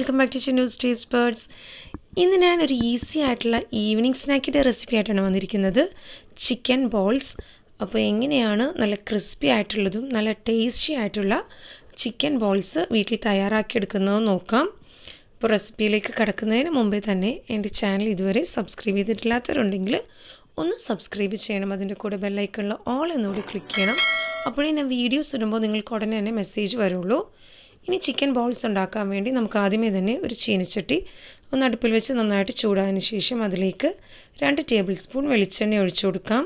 Welcome back to Chinnus taste birds. ഇന്ന് ഞാനൊരു easy ആയിട്ടുള്ള ഈവനിങ് സ്നാക്കിൻ്റെ റെസിപ്പി ആയിട്ടാണ് വന്നിരിക്കുന്നത്. Chicken balls. അപ്പോൾ എങ്ങനെയാണ് നല്ല ക്രിസ്പി ആയിട്ടുള്ളതും നല്ല ടേസ്റ്റി ആയിട്ടുള്ള ചിക്കൻ ബോൾസ് വീട്ടിൽ തയ്യാറാക്കിയെടുക്കുന്നതെന്ന് നോക്കാം. അപ്പോൾ റെസിപ്പിയിലേക്ക് കടക്കുന്നതിന് മുമ്പേ തന്നെ എൻ്റെ ചാനൽ ഇതുവരെ സബ്സ്ക്രൈബ് ചെയ്തിട്ടില്ലാത്തവരുണ്ടെങ്കിൽ ഒന്ന് സബ്സ്ക്രൈബ് ചെയ്യണം. അതിൻ്റെ കൂടെ ബെല്ലൈക്കണിൽ ഓൾ എന്നുകൂടി ക്ലിക്ക് ചെയ്യണം. അപ്പോഴേ ഞാൻ വീഡിയോസ് ഇടുമ്പോൾ നിങ്ങൾക്ക് ഉടനെ തന്നെ മെസ്സേജ് വരുള്ളൂ. ഇനി ചിക്കൻ ബോൾസ് ഉണ്ടാക്കാൻ വേണ്ടി നമുക്ക് ആദ്യമേ തന്നെ ഒരു ചീനച്ചട്ടി ഒന്ന് അടുപ്പിൽ വെച്ച് നന്നായിട്ട് ചൂടായതിന് ശേഷം അതിലേക്ക് 2 ടേബിൾ സ്പൂൺ വെളിച്ചെണ്ണ ഒഴിച്ചു കൊടുക്കാം.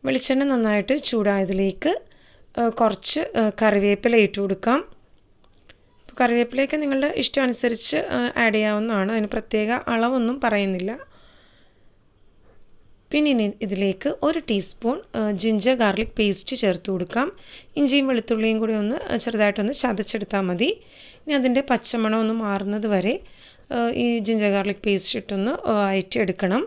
വെളിച്ചെണ്ണ നന്നായിട്ട് ചൂടായതിലേക്ക് കുറച്ച് കറിവേപ്പില ഇട്ട് കൊടുക്കാം. കറിവേപ്പിലയൊക്കെ നിങ്ങളുടെ ഇഷ്ടം അനുസരിച്ച് ആഡ് ചെയ്യാവുന്നതാണ്. അതിന് പ്രത്യേക അളവൊന്നും പറയുന്നില്ല. പിന്നെ ഇതിലേക്ക് 1 ടീസ്പൂൺ ജിഞ്ചർ ഗാർലിക് പേസ്റ്റ് ചേർത്ത് കൊടുക്കാം. ഇഞ്ചിയും വെളുത്തുള്ളിയും കൂടി ഒന്ന് ചെറുതായിട്ടൊന്ന് ചതച്ചെടുത്താൽ മതി. ഇനി അതിൻ്റെ പച്ചമണം ഒന്ന് മാറുന്നത് വരെ ഈ ജിഞ്ചർ ഗാർലിക് പേസ്റ്റ് ഇട്ടൊന്ന് വഴറ്റിയെടുക്കണം.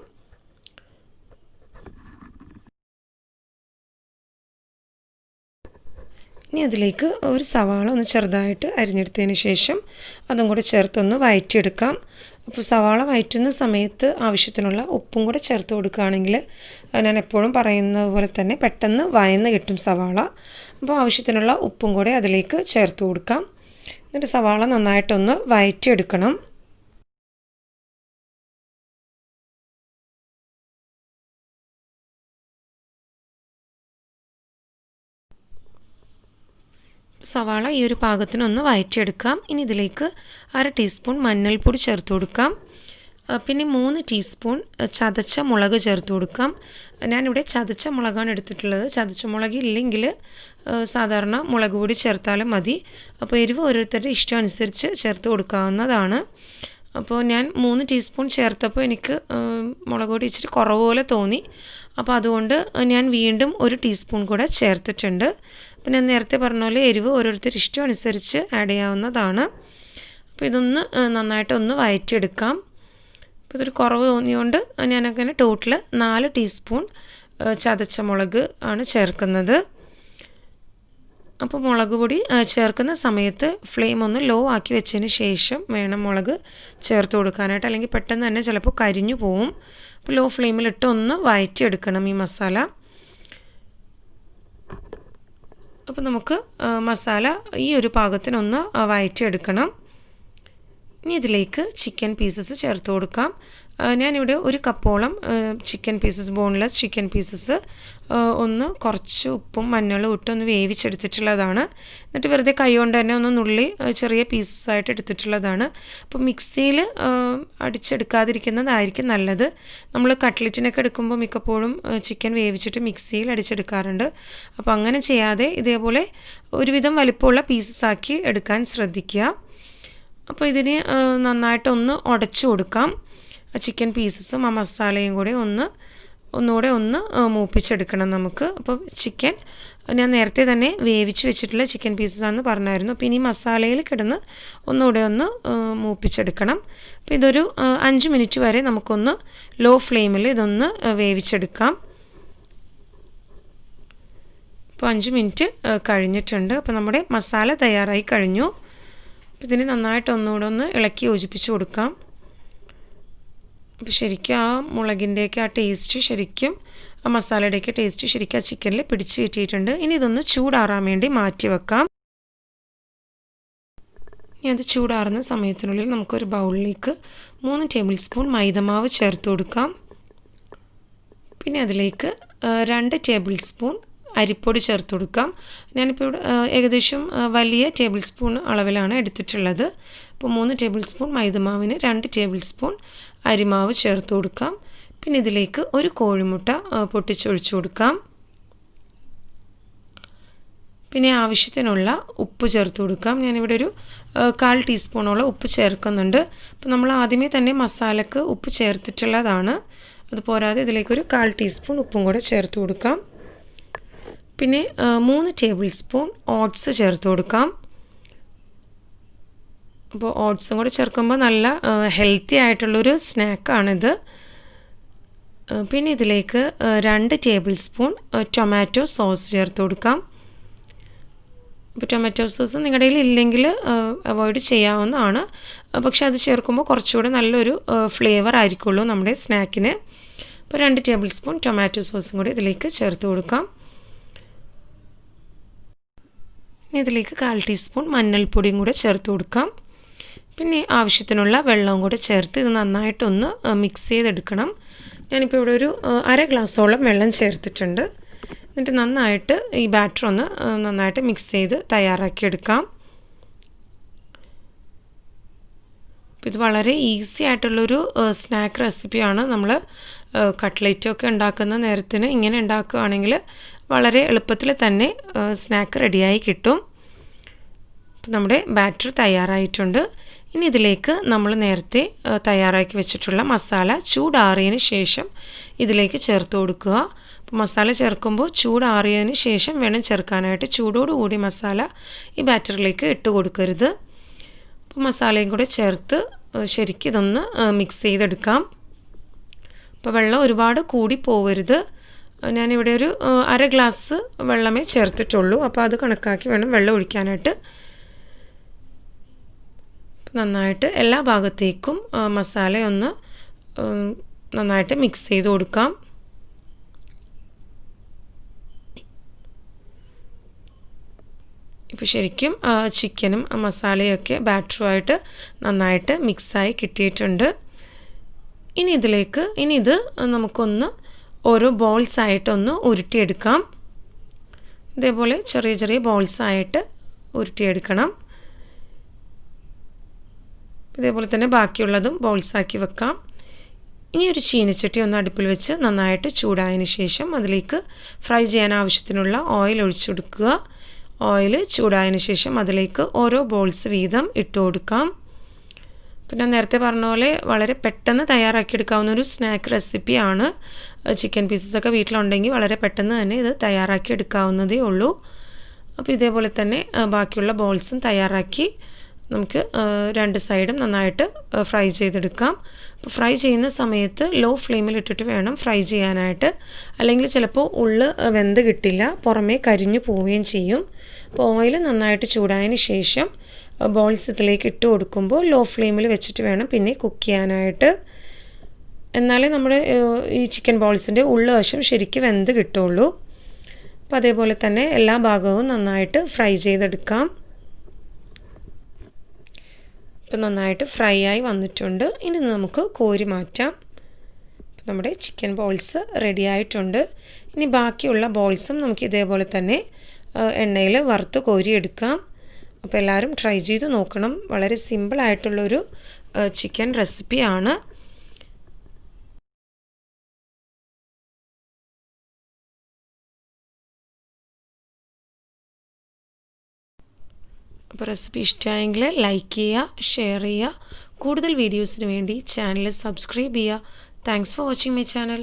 ഇനി അതിലേക്ക് ഒരു സവാള ഒന്ന് ചെറുതായിട്ട് അരിഞ്ഞെടുത്തതിന് ശേഷം അതും കൂടെ ചേർത്തൊന്ന് വഴറ്റിയെടുക്കാം. അപ്പോൾ സവാള വഴറ്റുന്ന സമയത്ത് ആവശ്യത്തിനുള്ള ഉപ്പും കൂടെ ചേർത്ത് കൊടുക്കുകയാണെങ്കിൽ ഞാൻ എപ്പോഴും പറയുന്നത് പോലെ തന്നെ പെട്ടെന്ന് വഴന്ന് കിട്ടും സവാള. അപ്പോൾ ആവശ്യത്തിനുള്ള ഉപ്പും കൂടെ അതിലേക്ക് ചേർത്ത് കൊടുക്കാം. എന്നിട്ട് സവാള നന്നായിട്ടൊന്ന് വഴറ്റിയെടുക്കണം. സവാള ഈ ഒരു പാകത്തിനൊന്ന് വഴറ്റിയെടുക്കാം. ഇനി ഇതിലേക്ക് 1/2 ടീസ്പൂൺ മഞ്ഞൾപ്പൊടി ചേർത്ത് കൊടുക്കാം. പിന്നെ 3 ടീസ്പൂൺ ചതച്ച മുളക് ചേർത്ത് കൊടുക്കാം. ഞാനിവിടെ ചതച്ച മുളകാണ് എടുത്തിട്ടുള്ളത്. ചതച്ച മുളക് ഇല്ലെങ്കിൽ സാധാരണ മുളക് പൊടി ചേർത്താലും മതി. അപ്പോൾ എരിവ് ഓരോരുത്തരുടെ ഇഷ്ടം അനുസരിച്ച് ചേർത്ത് കൊടുക്കാവുന്നതാണ്. അപ്പോൾ ഞാൻ 3 ടീസ്പൂൺ ചേർത്തപ്പോൾ എനിക്ക് മുളക് പൊടി ഇച്ചിരി കുറവ് പോലെ തോന്നി. അപ്പോൾ അതുകൊണ്ട് ഞാൻ വീണ്ടും 1 ടീസ്പൂൺ കൂടെ ചേർത്തിട്ടുണ്ട്. അപ്പോൾ ഞാൻ നേരത്തെ പറഞ്ഞ പോലെ എരിവ് ഓരോരുത്തരുടെ ഇഷ്ടം അനുസരിച്ച് ആഡ് ചെയ്യാവുന്നതാണ്. അപ്പോൾ ഇതൊന്ന് നന്നായിട്ടൊന്ന് വഴറ്റിയെടുക്കാം. അപ്പോൾ ഇതൊരു കുറവ് തോന്നിയുകൊണ്ട് ഞാനങ്ങനെ ടോട്ടൽ 4 ടീസ്പൂൺ ചതച്ച മുളക് ആണ് ചേർക്കുന്നത്. അപ്പോൾ മുളക് പൊടി ചേർക്കുന്ന സമയത്ത് ഫ്ലെയിം ഒന്ന് ലോ ആക്കി വെച്ചതിന് ശേഷം വേണം മുളക് ചേർത്ത് കൊടുക്കാനായിട്ട്, അല്ലെങ്കിൽ പെട്ടെന്ന് തന്നെ ചിലപ്പോൾ കരിഞ്ഞു പോവും. അപ്പോൾ ലോ ഫ്ലെയിമിലിട്ട് ഒന്ന് വഴറ്റിയെടുക്കണം ഈ മസാല. അപ്പോൾ നമുക്ക് മസാല ഈ ഒരു പാകത്തിനൊന്ന് വഴറ്റിയെടുക്കണം. ഇനി ഇതിലേക്ക് ചിക്കൻ പീസസ് ചേർത്ത് കൊടുക്കാം. ഞാനിവിടെ 1 കപ്പോളം chicken pieces, boneless chicken pieces ഒന്ന് കുറച്ച് ഉപ്പും മഞ്ഞളും ഇട്ടൊന്ന് വേവിച്ചെടുത്തിട്ടുള്ളതാണ്. എന്നിട്ട് വെറുതെ കൈ കൊണ്ട് തന്നെ ഒന്ന് നുള്ളി ചെറിയ പീസസായിട്ട് എടുത്തിട്ടുള്ളതാണ്. അപ്പോൾ മിക്സിയിൽ അടിച്ചെടുക്കാതിരിക്കുന്നതായിരിക്കും നല്ലത്. നമ്മൾ കട്ട്ലറ്റിനൊക്കെ എടുക്കുമ്പോൾ മിക്കപ്പോഴും ചിക്കൻ വേവിച്ചിട്ട് മിക്സിയിൽ അടിച്ചെടുക്കാറുണ്ട്. അപ്പോൾ അങ്ങനെ ചെയ്യാതെ ഇതേപോലെ ഒരുവിധം വലിപ്പമുള്ള പീസസാക്കി എടുക്കാൻ ശ്രദ്ധിക്കുക. അപ്പോൾ ഇതിന് നന്നായിട്ടൊന്ന് ഉടച്ചു കൊടുക്കാം. ചിക്കൻ പീസസും ആ മസാലയും കൂടി ഒന്നുകൂടെ ഒന്ന് മൂപ്പിച്ചെടുക്കണം നമുക്ക്. അപ്പോൾ ചിക്കൻ ഞാൻ നേരത്തെ തന്നെ വേവിച്ച് വെച്ചിട്ടുള്ള ചിക്കൻ പീസസാണെന്ന് പറഞ്ഞായിരുന്നു. അപ്പോൾ ഇനി മസാലയിൽ കിടന്ന് ഒന്നുകൂടെ ഒന്ന് മൂപ്പിച്ചെടുക്കണം. അപ്പോൾ ഇതൊരു 5 മിനിറ്റ് വരെ നമുക്കൊന്ന് ലോ ഫ്ലെയിമിൽ ഇതൊന്ന് വേവിച്ചെടുക്കാം. അപ്പോൾ 5 മിനിറ്റ് കഴിഞ്ഞിട്ടുണ്ട്. അപ്പോൾ നമ്മുടെ മസാല തയ്യാറായി കഴിഞ്ഞു. അപ്പോൾ ഇതിന് നന്നായിട്ട് ഒന്നുകൂടെ ഒന്ന് ഇളക്കി യോജിപ്പിച്ച് കൊടുക്കാം. അപ്പോൾ ശരിക്കും ആ മുളകിൻ്റെയൊക്കെ ആ ടേസ്റ്റ് ശരിക്കും ആ മസാലയുടെയൊക്കെ ടേസ്റ്റ് ശരിക്കും ആ ചിക്കനിൽ പിടിച്ച് കിട്ടിയിട്ടുണ്ട്. ഇനി ഇതൊന്ന് ചൂടാറാൻ വേണ്ടി മാറ്റി വെക്കാം. ഇനി അത് ചൂടാറുന്ന സമയത്തിനുള്ളിൽ നമുക്കൊരു ബൗളിലേക്ക് 3 ടേബിൾ സ്പൂൺ മൈദമാവ് ചേർത്ത് കൊടുക്കാം. പിന്നെ അതിലേക്ക് 2 ടേബിൾ സ്പൂൺ അരിപ്പൊടി ചേർത്ത് കൊടുക്കാം. ഞാനിപ്പോൾ ഇവിടെ ഏകദേശം വലിയ ടേബിൾ സ്പൂൺ അളവിലാണ് എടുത്തിട്ടുള്ളത്. അപ്പോൾ 3 ടേബിൾ സ്പൂൺ മൈദമാവിന് 2 ടേബിൾ സ്പൂൺ അരിമാവ് ചേർത്ത് കൊടുക്കാം. പിന്നെ ഇതിലേക്ക് 1 കോഴിമുട്ട പൊട്ടിച്ചൊഴിച്ച് കൊടുക്കാം. പിന്നെ ആവശ്യത്തിനുള്ള ഉപ്പ് ചേർത്ത് കൊടുക്കാം. ഞാനിവിടെ ഒരു 1/4 ടീസ്പൂണോളം ഉപ്പ് ചേർക്കുന്നുണ്ട്. അപ്പോൾ നമ്മൾ ആദ്യമേ തന്നെ മസാലക്ക് ഉപ്പ് ചേർത്തിട്ടുള്ളതാണ്. അതുപോരാതെ ഇതിലേക്കൊരു 1/4 ടീസ്പൂൺ ഉപ്പും കൂടെ ചേർത്ത് കൊടുക്കാം. പിന്നെ 3 ടേബിൾ സ്പൂൺ ഓട്സ് ചേർത്ത് കൊടുക്കാം. അപ്പോൾ ഓട്സും കൂടെ ചേർക്കുമ്പോൾ നല്ല ഹെൽത്തി ആയിട്ടുള്ളൊരു സ്നാക്കാണിത്. പിന്നെ ഇതിലേക്ക് 2 ടേബിൾ സ്പൂൺ ടൊമാറ്റോ സോസ് ചേർത്ത് കൊടുക്കാം. ഇപ്പോൾ ടൊമാറ്റോ സോസ് നിങ്ങളുടെ കയ്യിൽ ഇല്ലെങ്കിൽ അവോയ്ഡ് ചെയ്യാവുന്നതാണ്. പക്ഷേ അത് ചേർക്കുമ്പോൾ കുറച്ചുകൂടെ നല്ലൊരു ഫ്ലേവർ ആയിരിക്കുള്ളൂ നമ്മുടെ സ്നാക്കിന്. അപ്പോൾ 2 ടേബിൾ സ്പൂൺ ടൊമാറ്റോ സോസും കൂടി ഇതിലേക്ക് ചേർത്ത് കൊടുക്കാം. ഇനി ഇതിലേക്ക് 1/4 ടീസ്പൂൺ മഞ്ഞൾപ്പൊടിയും കൂടെ ചേർത്ത് കൊടുക്കാം. പിന്നെ ആവശ്യത്തിനുള്ള വെള്ളവും കൂടെ ചേർത്ത് ഇത് നന്നായിട്ടൊന്ന് മിക്സ് ചെയ്തെടുക്കണം. ഞാനിപ്പോൾ ഇവിടെ ഒരു 1/2 ഗ്ലാസ്സോളം വെള്ളം ചേർത്തിട്ടുണ്ട്. എന്നിട്ട് നന്നായിട്ട് ഈ ബാറ്റർ ഒന്ന് നന്നായിട്ട് മിക്സ് ചെയ്ത് തയ്യാറാക്കിയെടുക്കാം. ഇത് വളരെ ഈസി ആയിട്ടുള്ളൊരു സ്നാക്ക് റെസിപ്പിയാണ്. നമ്മൾ കട്ട്ലേറ്റൊക്കെ ഉണ്ടാക്കുന്ന നേരത്തിന് ഇങ്ങനെ ഉണ്ടാക്കുകയാണെങ്കിൽ വളരെ എളുപ്പത്തിൽ തന്നെ സ്നാക്ക് റെഡിയായി കിട്ടും. നമ്മുടെ ബാറ്റർ തയ്യാറായിട്ടുണ്ട്. ഇനി ഇതിലേക്ക് നമ്മൾ നേരത്തെ തയ്യാറാക്കി വെച്ചിട്ടുള്ള മസാല ചൂടാറിയതിന് ശേഷം ഇതിലേക്ക് ചേർത്ത് കൊടുക്കുക. മസാല ചേർക്കുമ്പോൾ ചൂടാറിയതിന് ശേഷം വേണം ചേർക്കാനായിട്ട്. ചൂടോടുകൂടി മസാല ഈ ബാറ്ററിലേക്ക് ഇട്ട് കൊടുക്കരുത്. അപ്പോൾ മസാലയും കൂടെ ചേർത്ത് ശരിക്കും ഇതൊന്ന് മിക്സ് ചെയ്തെടുക്കാം. അപ്പോൾ വെള്ളം ഒരുപാട് കൂടി പോവരുത്. ഞാനിവിടെ ഒരു 1/2 ഗ്ലാസ് വെള്ളമേ ചേർത്തിട്ടുള്ളൂ. അപ്പോൾ അത് കണക്കാക്കി വേണം വെള്ളം ഒഴിക്കാനായിട്ട്. നന്നായിട്ട് എല്ലാ ഭാഗത്തേക്കും മസാലയൊന്ന് നന്നായിട്ട് മിക്സ് ചെയ്ത് കൊടുക്കാം. ഇപ്പോൾ ശരിക്കും ചിക്കനും മസാലയൊക്കെ ബാറ്ററുമായിട്ട് നന്നായിട്ട് മിക്സായി കിട്ടിയിട്ടുണ്ട്. ഇനി ഇത് നമുക്കൊന്ന് ഓരോ ബോൾസായിട്ടൊന്ന് ഉരുട്ടിയെടുക്കാം. ഇതേപോലെ ചെറിയ ചെറിയ ബോൾസായിട്ട് ഉരുട്ടിയെടുക്കണം. ഇതേപോലെ തന്നെ ബാക്കിയുള്ളതും ബോൾസാക്കി വെക്കാം. ഇനി ഒരു ചീനച്ചട്ടി ഒന്ന് അടുപ്പിൽ വെച്ച് നന്നായിട്ട് ചൂടായതിന് ശേഷം അതിലേക്ക് ഫ്രൈ ചെയ്യാൻ ആവശ്യത്തിനുള്ള ഓയിൽ ഒഴിച്ചു കൊടുക്കുക. ഓയിൽ ചൂടായതിന് ശേഷം അതിലേക്ക് ഓരോ ബോൾസ് വീതം ഇട്ട് കൊടുക്കാം. പിന്നെ നേരത്തെ പറഞ്ഞ പോലെ വളരെ പെട്ടെന്ന് തയ്യാറാക്കിയെടുക്കാവുന്ന ഒരു സ്നാക്ക് റെസിപ്പിയാണ്. ചിക്കൻ പീസസൊക്കെ വീട്ടിലുണ്ടെങ്കിൽ വളരെ പെട്ടെന്ന് തന്നെ ഇത് തയ്യാറാക്കി എടുക്കാവുന്നതേ ഉള്ളൂ. അപ്പോൾ ഇതേപോലെ തന്നെ ബാക്കിയുള്ള ബോൾസും തയ്യാറാക്കി നമുക്ക് 2 സൈഡും നന്നായിട്ട് ഫ്രൈ ചെയ്തെടുക്കാം. അപ്പോൾ ഫ്രൈ ചെയ്യുന്ന സമയത്ത് ലോ ഫ്ലെയിമിൽ ഇട്ടിട്ട് വേണം ഫ്രൈ ചെയ്യാനായിട്ട്. അല്ലെങ്കിൽ ചിലപ്പോൾ ഉള്ള് വെന്ത് കിട്ടില്ല, പുറമേ കരിഞ്ഞു പോവുകയും ചെയ്യും. അപ്പോൾ ഓയിൽ നന്നായിട്ട് ചൂടായതിന് ശേഷം ബോൾസ് ഇതിലേക്ക് ഇട്ട് കൊടുക്കുമ്പോൾ ലോ ഫ്ലെയിമിൽ വെച്ചിട്ട് വേണം പിന്നെ കുക്ക് ചെയ്യാനായിട്ട്. എന്നാലേ നമ്മുടെ ഈ ചിക്കൻ ബോൾസിൻ്റെ ഉൾവശം ശരിക്കും വെന്ത് കിട്ടുള്ളൂ. അപ്പോൾ അതേപോലെ തന്നെ എല്ലാ ഭാഗവും നന്നായിട്ട് ഫ്രൈ ചെയ്തെടുക്കാം. ഇപ്പോൾ നന്നായിട്ട് ഫ്രൈ ആയി വന്നിട്ടുണ്ട്. ഇനി നമുക്ക് കോരി മാറ്റാം. നമ്മുടെ ചിക്കൻ ബോൾസ് റെഡി ആയിട്ടുണ്ട്. ഇനി ബാക്കിയുള്ള ബോൾസും നമുക്ക് ഇതേപോലെ തന്നെ എണ്ണയിൽ വറുത്ത് കോരിയെടുക്കാം. അപ്പോൾ എല്ലാവരും ട്രൈ ചെയ്ത് നോക്കണം. വളരെ സിമ്പിളായിട്ടുള്ളൊരു ചിക്കൻ റെസിപ്പിയാണ്. അപ്പോൾ റെസിപ്പി ഇഷ്ടമായെങ്കിൽ ലൈക്ക് ചെയ്യുക, ഷെയർ ചെയ്യുക. കൂടുതൽ വീഡിയോസിന് വേണ്ടി ചാനൽ സബ്സ്ക്രൈബ് ചെയ്യുക. Thanks for watching my channel.